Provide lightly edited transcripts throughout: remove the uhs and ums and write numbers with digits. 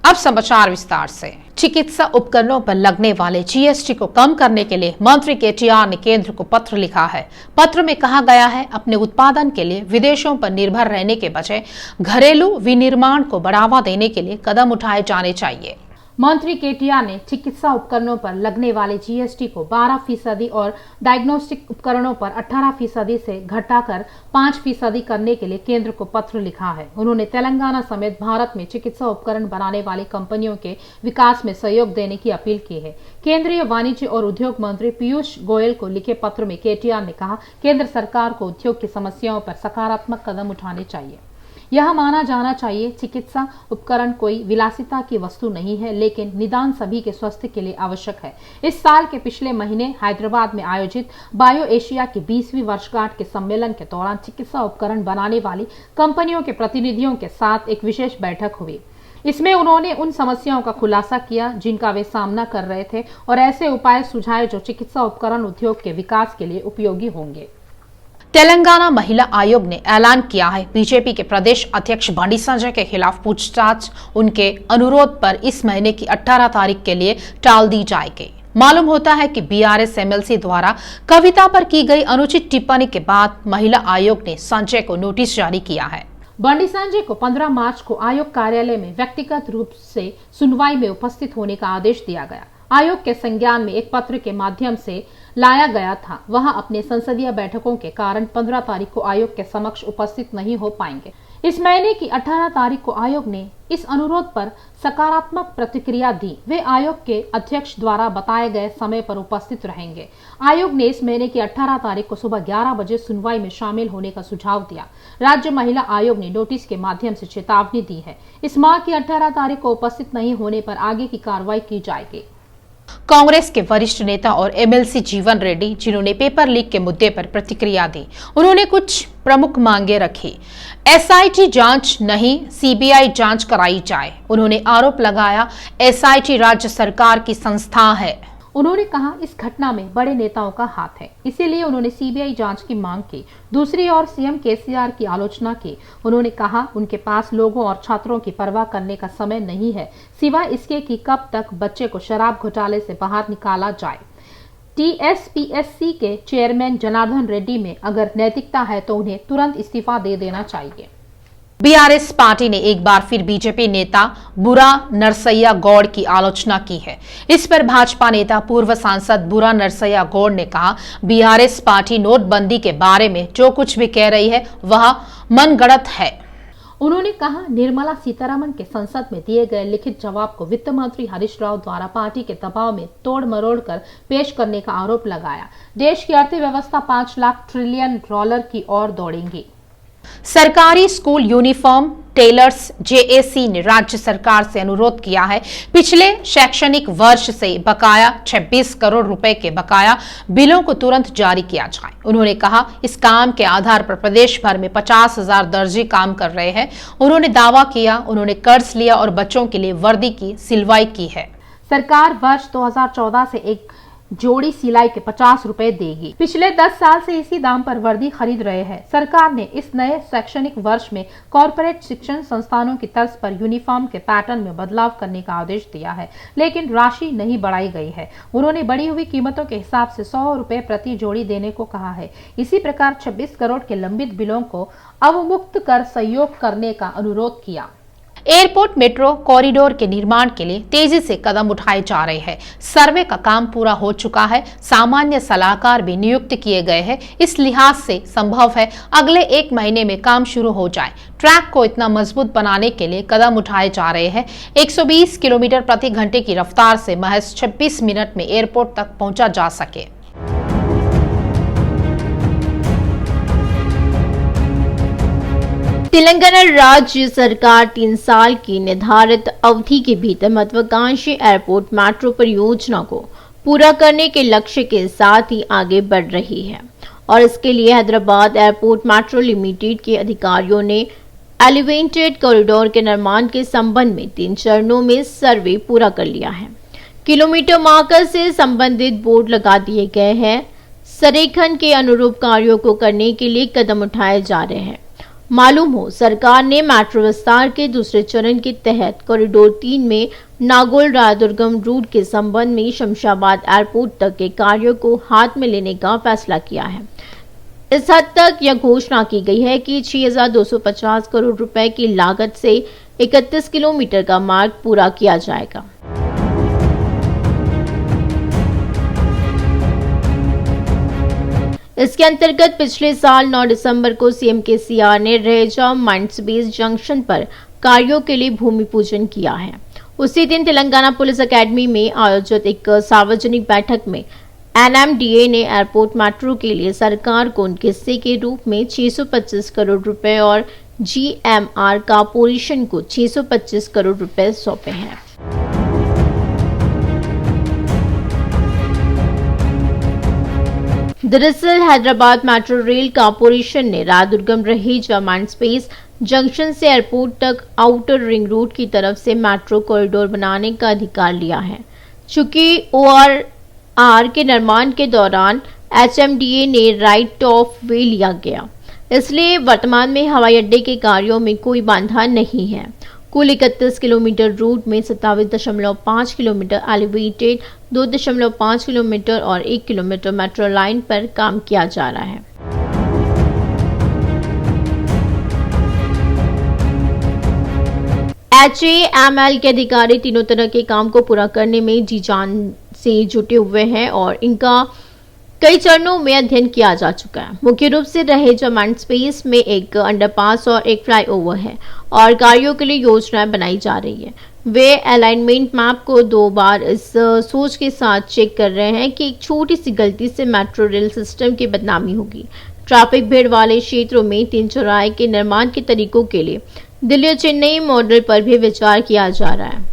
अब समाचार विस्तार से। चिकित्सा उपकरणों पर लगने वाले जीएसटी को कम करने के लिए मंत्री केटीआर ने केंद्र को पत्र लिखा है। पत्र में कहा गया है, अपने उत्पादन के लिए विदेशों पर निर्भर रहने के बजाय घरेलू विनिर्माण को बढ़ावा देने के लिए कदम उठाए जाने चाहिए। मंत्री केटीआर ने चिकित्सा उपकरणों पर लगने वाले जीएसटी को 12% और डायग्नोस्टिक उपकरणों पर 18% से घटाकर 5% करने के लिए केंद्र को पत्र लिखा है। उन्होंने तेलंगाना समेत भारत में चिकित्सा उपकरण बनाने वाली कंपनियों के विकास में सहयोग देने की अपील की है। केंद्रीय वाणिज्य और उद्योग मंत्री पीयूष गोयल को लिखे पत्र में केटीआर ने कहा, केंद्र सरकार को उद्योग की समस्याओं पर सकारात्मक कदम उठाने चाहिए। यह माना जाना चाहिए, चिकित्सा उपकरण कोई विलासिता की वस्तु नहीं है, लेकिन निदान सभी के स्वास्थ्य के लिए आवश्यक है। इस साल के पिछले महीने हैदराबाद में आयोजित बायो एशिया की 20वीं वर्षगांठ के सम्मेलन के दौरान चिकित्सा उपकरण बनाने वाली कंपनियों के प्रतिनिधियों के साथ एक विशेष बैठक हुई। इसमें उन्होंने उन समस्याओं का खुलासा किया जिनका वे सामना कर रहे थे और ऐसे उपाय सुझाए जो चिकित्सा उपकरण उद्योग के विकास के लिए उपयोगी होंगे। तेलंगाना महिला आयोग ने ऐलान किया है, बीजेपी के प्रदेश अध्यक्ष बंडी संजय के खिलाफ पूछताछ उनके अनुरोध पर इस महीने की 18 तारीख के लिए टाल दी जाएगी। मालूम होता है कि बीआरएस एमएलसी द्वारा कविता पर की गई अनुचित टिप्पणी के बाद महिला आयोग ने संजय को नोटिस जारी किया है। बंडी संजय को 15 मार्च को आयोग कार्यालय में व्यक्तिगत रूप से सुनवाई में उपस्थित होने का आदेश दिया गया। आयोग के संज्ञान में एक पत्र के माध्यम से लाया गया था। वहां अपने संसदीय बैठकों के कारण 15 तारीख को आयोग के समक्ष उपस्थित नहीं हो पाएंगे। इस महीने की 18 तारीख को आयोग ने इस अनुरोध पर सकारात्मक प्रतिक्रिया दी। वे आयोग के अध्यक्ष द्वारा बताए गए समय पर उपस्थित रहेंगे। आयोग ने इस महीने की 18 तारीख को सुबह 11 बजे सुनवाई में शामिल होने का सुझाव दिया। राज्य महिला आयोग ने नोटिस के माध्यम से चेतावनी दी है। इस माह की 18 तारीख को उपस्थित नहीं होने पर आगे की कार्रवाई की जाएगी। कांग्रेस के वरिष्ठ नेता और एमएलसी जीवन रेड्डी, जिन्होंने पेपर लीक के मुद्दे पर प्रतिक्रिया दी, उन्होंने कुछ प्रमुख मांगे रखी। एसआईटी जांच नहीं, सीबीआई जांच कराई जाए। उन्होंने आरोप लगाया, एसआईटी राज्य सरकार की संस्था है। उन्होंने कहा, इस घटना में बड़े नेताओं का हाथ है, इसीलिए उन्होंने सीबीआई जांच की मांग की। दूसरी ओर सीएम केसीआर की आलोचना की। उन्होंने कहा, उनके पास लोगों और छात्रों की परवाह करने का समय नहीं है, सिवाय इसके कि कब तक बच्चे को शराब घोटाले से बाहर निकाला जाए। टीएसपीएससी के चेयरमैन जनार्दन रेड्डी में अगर नैतिकता है तो उन्हें तुरंत इस्तीफा दे देना चाहिए। बीआरएस पार्टी ने एक बार फिर बीजेपी नेता बुरा नरसैया गौड़ की आलोचना की है। इस पर भाजपा नेता पूर्व सांसद बुरा नरसैया गौड़ ने कहा, बीआरएस पार्टी नोटबंदी के बारे में जो कुछ भी कह रही है वह मनगढ़ंत है। उन्होंने कहा, निर्मला सीतारमण के संसद में दिए गए लिखित जवाब को वित्त मंत्री हरीश राव द्वारा पार्टी के दबाव में तोड़ मरोड़ कर पेश करने का आरोप लगाया। देश की अर्थव्यवस्था 5 लाख ट्रिलियन डॉलर की ओर दौड़ेगी। सरकारी स्कूल यूनिफॉर्म टेलर्स जेएसी ने राज्य सरकार से अनुरोध किया है, पिछले शैक्षणिक वर्ष से बकाया 26 करोड़ रुपए के बकाया बिलों को तुरंत जारी किया जाए। उन्होंने कहा, इस काम के आधार पर प्रदेश भर में 50,000 दर्जी काम कर रहे हैं। उन्होंने दावा किया, उन्होंने कर्ज लिया और बच्चों के लिए वर्दी की सिलवाई की है। सरकार वर्ष 2014 से एक जोड़ी सिलाई के 50 रुपए देगी। पिछले 10 साल से इसी दाम पर वर्दी खरीद रहे हैं। सरकार ने इस नए शैक्षणिक वर्ष में कॉर्पोरेट शिक्षण संस्थानों की तर्ज पर यूनिफॉर्म के पैटर्न में बदलाव करने का आदेश दिया है, लेकिन राशि नहीं बढ़ाई गई है। उन्होंने बढ़ी हुई कीमतों के हिसाब से 100 रुपए प्रति जोड़ी देने को कहा है। इसी प्रकार 26 करोड़ के लंबित बिलों को अवमुक्त कर सहयोग करने का अनुरोध किया। एयरपोर्ट मेट्रो कॉरिडोर के निर्माण के लिए तेजी से कदम उठाए जा रहे हैं। सर्वे का काम पूरा हो चुका है। सामान्य सलाहकार भी नियुक्त किए गए हैं। इस लिहाज से संभव है अगले 1 महीने में काम शुरू हो जाए। ट्रैक को इतना मजबूत बनाने के लिए कदम उठाए जा रहे हैं। 120 किलोमीटर प्रति घंटे की रफ्तार से महज 26 मिनट में एयरपोर्ट तक पहुंचा जा सके। तेलंगाना राज्य सरकार 3 साल की निर्धारित अवधि के भीतर महत्वाकांक्षी एयरपोर्ट मेट्रो परियोजना को पूरा करने के लक्ष्य के साथ ही आगे बढ़ रही है और इसके लिए हैदराबाद एयरपोर्ट मेट्रो लिमिटेड के अधिकारियों ने एलिवेटेड कॉरिडोर के निर्माण के संबंध में 3 चरणों में सर्वे पूरा कर लिया है। किलोमीटर मार्कर से संबंधित बोर्ड लगा दिए गए हैं। संरेखन के अनुरूप कार्यों को करने के लिए कदम उठाए जा रहे हैं। मालूम हो, सरकार ने मेट्रो विस्तार के दूसरे चरण के तहत कॉरिडोर 3 में नागौल रायदुर्गम रूट के संबंध में शमशाबाद एयरपोर्ट तक के कार्यों को हाथ में लेने का फैसला किया है। इस हद तक यह घोषणा की गई है कि 6,250 करोड़ रुपए की लागत से 31 किलोमीटर का मार्ग पूरा किया जाएगा। इसके अंतर्गत पिछले साल 9 दिसंबर को सीएम केसीआर ने रहेजा माइंडस्पेस जंक्शन पर कार्यों के लिए भूमि पूजन किया है। उसी दिन तेलंगाना पुलिस एकेडमी में आयोजित एक सार्वजनिक बैठक में एनएमडीए ने एयरपोर्ट मेट्रो के लिए सरकार को उनके हिस्से के रूप में 625 करोड़ रुपए और जीएमआर कॉर्पोरेशन को 625 करोड़ रुपए सौंपे हैं। दरअसल हैदराबाद मेट्रो रेल कॉर्पोरेशन ने रायदुर्गम रहेजा माइंडस्पेस जंक्शन से एयरपोर्ट तक आउटर रिंग रोड की तरफ से मेट्रो कॉरिडोर बनाने का अधिकार लिया है। चूंकि ओआरआर के निर्माण के दौरान एचएमडीए ने राइट ऑफ वे लिया गया, इसलिए वर्तमान में हवाई अड्डे के कार्यों में कोई बाधा नहीं है। कुल 31 किलोमीटर रूट में 27.5 किलोमीटर एलिवेटेड, 2.5 किलोमीटर और 1 किलोमीटर मेट्रो लाइन पर काम किया जा रहा है। HAML के अधिकारी तीनों तरह के काम को पूरा करने में जी जान से जुटे हुए हैं और इनका कई चरणों में अध्ययन किया जा चुका है। मुख्य रूप से रहेजा माइंडस्पेस में एक अंडरपास और एक फ्लाईओवर है और कार्यों के लिए योजनाएं बनाई जा रही है। वे अलाइनमेंट मैप को 2 बार इस सोच के साथ चेक कर रहे हैं कि एक छोटी सी गलती से मेट्रो रेल सिस्टम की बदनामी होगी। ट्रैफिक भीड़ वाले क्षेत्रों में 3 चौराहे के निर्माण के तरीकों के लिए दिल्ली और चेन्नई मॉडल पर भी विचार किया जा रहा है।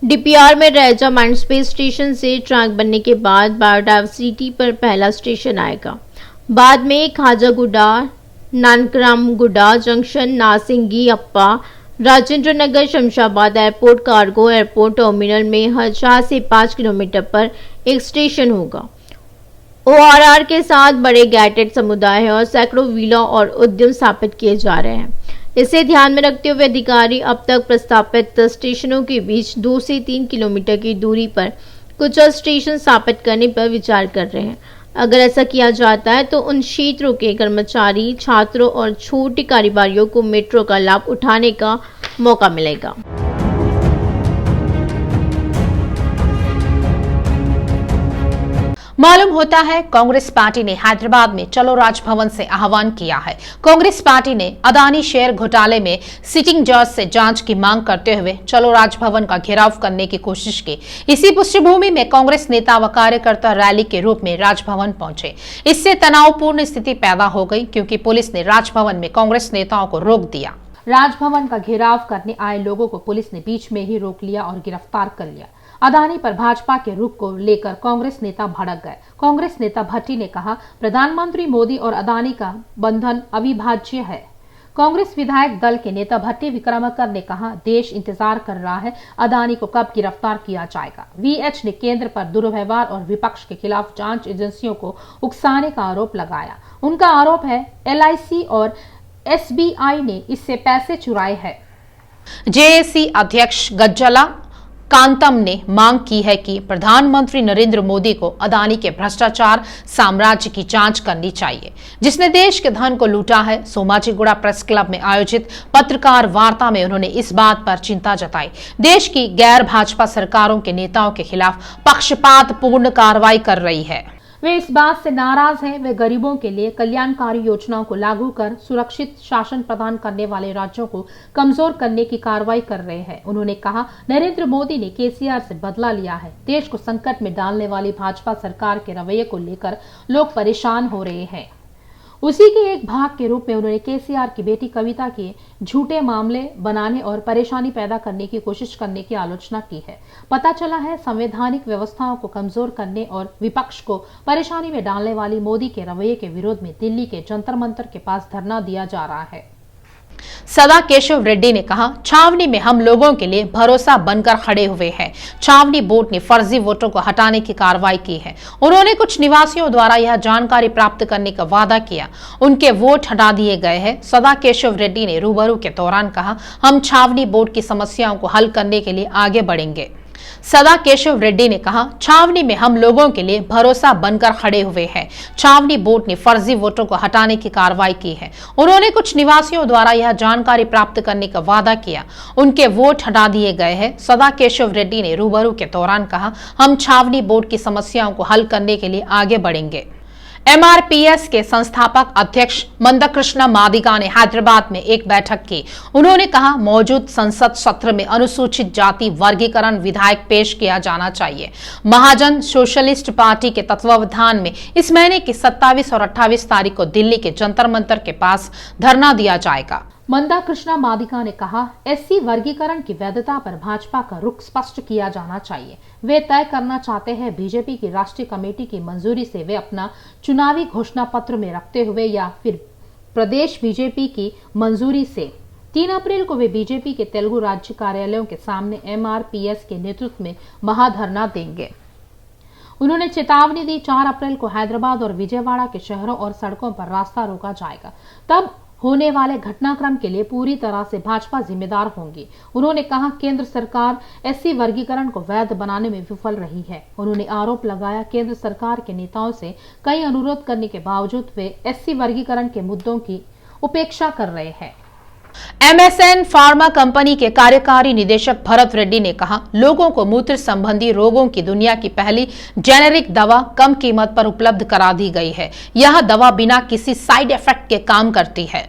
डीपीआर में रहेजा माइंडस्पेस स्टेशन से ट्रैक बनने के बाद बायोडायवर्सिटी पर पहला स्टेशन आएगा। बाद में Khajaguda, Nanakramguda junction, Narsingi Appa, Rajendra Nagar, Shamshabad airport, cargo airport terminal में हर 4 से 5 किलोमीटर पर एक स्टेशन होगा। ओआरआर के साथ बड़े गैटेड समुदाय है और सैकड़ों विला और उद्यम स्थापित किए जा रहे हैं। इसे ध्यान में रखते हुए अधिकारी अब तक प्रस्तावित स्टेशनों के बीच 2 से 3 किलोमीटर की दूरी पर कुछ और स्टेशन स्थापित करने पर विचार कर रहे हैं। अगर ऐसा किया जाता है तो उन क्षेत्रों के कर्मचारी, छात्रों और छोटे कारोबारियों को मेट्रो का लाभ उठाने का मौका मिलेगा। मालूम होता है कांग्रेस पार्टी ने हैदराबाद में चलो राजभवन से आह्वान किया है। कांग्रेस पार्टी ने अदानी शेयर घोटाले में सिटिंग जज से जांच की मांग करते हुए चलो राजभवन का घेराव करने की कोशिश की। इसी पृष्ठभूमि में कांग्रेस नेता व कार्यकर्ता रैली के रूप में राजभवन पहुंचे। इससे तनावपूर्ण स्थिति पैदा हो गई क्योंकि पुलिस ने राजभवन में कांग्रेस नेताओं को रोक दिया। राजभवन का घेराव करने आए लोगों को पुलिस ने बीच में ही रोक लिया और गिरफ्तार कर लिया। अदानी पर भाजपा के रुख को लेकर कांग्रेस नेता भड़क गए। कांग्रेस नेता भट्टी ने कहा, प्रधानमंत्री मोदी और अदानी का बंधन अविभाज्य है। कांग्रेस विधायक दल के नेता भट्टी विक्रमार्का ने कहा, देश इंतजार कर रहा है, अदानी को कब गिरफ्तार किया जाएगा। वीएच ने केंद्र पर दुर्व्यवहार और विपक्ष के खिलाफ जांच एजेंसियों को उकसाने का आरोप लगाया। उनका आरोप है एलआईसी और एसबीआई ने इससे पैसे चुराए हैं। जेएसी अध्यक्ष गज्जला कांतम ने मांग की है कि प्रधानमंत्री नरेंद्र मोदी को अदानी के भ्रष्टाचार साम्राज्य की जांच करनी चाहिए, जिसने देश के धन को लूटा है। सोमाजीगुड़ा प्रेस क्लब में आयोजित पत्रकार वार्ता में उन्होंने इस बात पर चिंता जताई। देश की गैर भाजपा सरकारों के नेताओं के खिलाफ पक्षपातपूर्ण कार्रवाई कर रही है। वे इस बात से नाराज हैं। वे गरीबों के लिए कल्याणकारी योजनाओं को लागू कर सुरक्षित शासन प्रदान करने वाले राज्यों को कमजोर करने की कार्रवाई कर रहे हैं। उन्होंने कहा, नरेंद्र मोदी ने केसीआर से बदला लिया है। देश को संकट में डालने वाली भाजपा सरकार के रवैये को लेकर लोग परेशान हो रहे हैं। उसी के एक भाग के रूप में उन्होंने केसीआर की बेटी कविता के झूठे मामले बनाने और परेशानी पैदा करने की कोशिश करने की आलोचना की है। पता चला है, संवैधानिक व्यवस्थाओं को कमजोर करने और विपक्ष को परेशानी में डालने वाली मोदी के रवैये के विरोध में दिल्ली के जंतर मंतर के पास धरना दिया जा रहा है। सदा केशव रेड्डी ने कहा, छावनी में हम लोगों के लिए भरोसा बनकर खड़े हुए हैं। छावनी बोर्ड ने फर्जी वोटों को हटाने की कार्रवाई की है। उन्होंने कुछ निवासियों द्वारा यह जानकारी प्राप्त करने का वादा किया, उनके वोट हटा दिए गए हैं। सदा केशव रेड्डी ने रूबरू के दौरान कहा, हम छावनी बोर्ड की समस्याओं को हल करने के लिए आगे बढ़ेंगे। सदा केशव रेड्डी ने कहा, छावनी में हम लोगों के लिए भरोसा बनकर खड़े हुए हैं। छावनी बोर्ड ने फर्जी वोटों को हटाने की कार्रवाई की है। उन्होंने कुछ निवासियों द्वारा यह जानकारी प्राप्त करने का वादा किया, उनके वोट हटा दिए गए हैं। सदा केशव रेड्डी ने रूबरू के दौरान कहा, हम छावनी बोर्ड की समस्याओं को हल करने के लिए आगे बढ़ेंगे। MRPS के संस्थापक अध्यक्ष मंदाकृष्ण मादिगा ने हैदराबाद में एक बैठक की। उन्होंने कहा, मौजूद संसद सत्र में अनुसूचित जाति वर्गीकरण विधेयक पेश किया जाना चाहिए। महाजन सोशलिस्ट पार्टी के तत्वावधान में इस महीने की 27 और 28 तारीख को दिल्ली के जंतर मंतर के पास धरना दिया जाएगा। मंदाकृष्ण मादिगा ने कहा, SC वर्गीकरण की वैधता पर भाजपा का रुख स्पष्ट किया जाना चाहिए। वे तय करना चाहते हैं बीजेपी की राष्ट्रीय कमेटी की मंजूरी से वे अपना चुनावी घोषणा पत्र में रखते हुए या फिर प्रदेश बीजेपी की मंजूरी से 3 अप्रैल को वे बीजेपी के तेलुगु राज्य कार्यालयों के सामने MRPS के नेतृत्व में महाधरना देंगे। उन्होंने चेतावनी दी, 4 अप्रैल को हैदराबाद और विजयवाड़ा के शहरों और सड़कों पर रास्ता रोका जाएगा। तब होने वाले घटनाक्रम के लिए पूरी तरह से भाजपा जिम्मेदार होंगी। उन्होंने कहा, केंद्र सरकार SC वर्गीकरण को वैध बनाने में विफल रही है। उन्होंने आरोप लगाया, केंद्र सरकार के नेताओं से कई अनुरोध करने के बावजूद वे SC वर्गीकरण के मुद्दों की उपेक्षा कर रहे हैं। MSN फार्मा कंपनी के कार्यकारी निदेशक भरत रेड्डी ने कहा, लोगों को मूत्र संबंधी रोगों की दुनिया की पहली जेनेरिक दवा कम कीमत पर उपलब्ध करा दी गई है। यह दवा बिना किसी साइड इफेक्ट के काम करती है।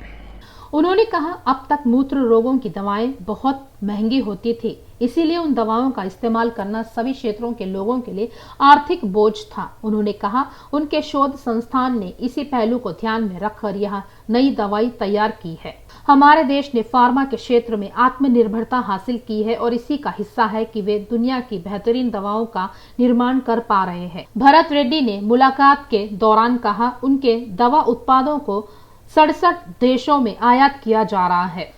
उन्होंने कहा, अब तक मूत्र रोगों की दवाएं बहुत महंगी होती थी, इसीलिए उन दवाओं का इस्तेमाल करना सभी क्षेत्रों के लोगों के लिए आर्थिक बोझ था। उन्होंने कहा, उनके शोध संस्थान ने इसी पहलू को ध्यान में रखकर यह नई दवाई तैयार की है। हमारे देश ने फार्मा के क्षेत्र में आत्मनिर्भरता हासिल की है और इसी का हिस्सा है कि वे दुनिया की बेहतरीन दवाओं का निर्माण कर पा रहे हैं। भरत रेड्डी ने मुलाकात के दौरान कहा, उनके दवा उत्पादों को 67 देशों में आयात किया जा रहा है।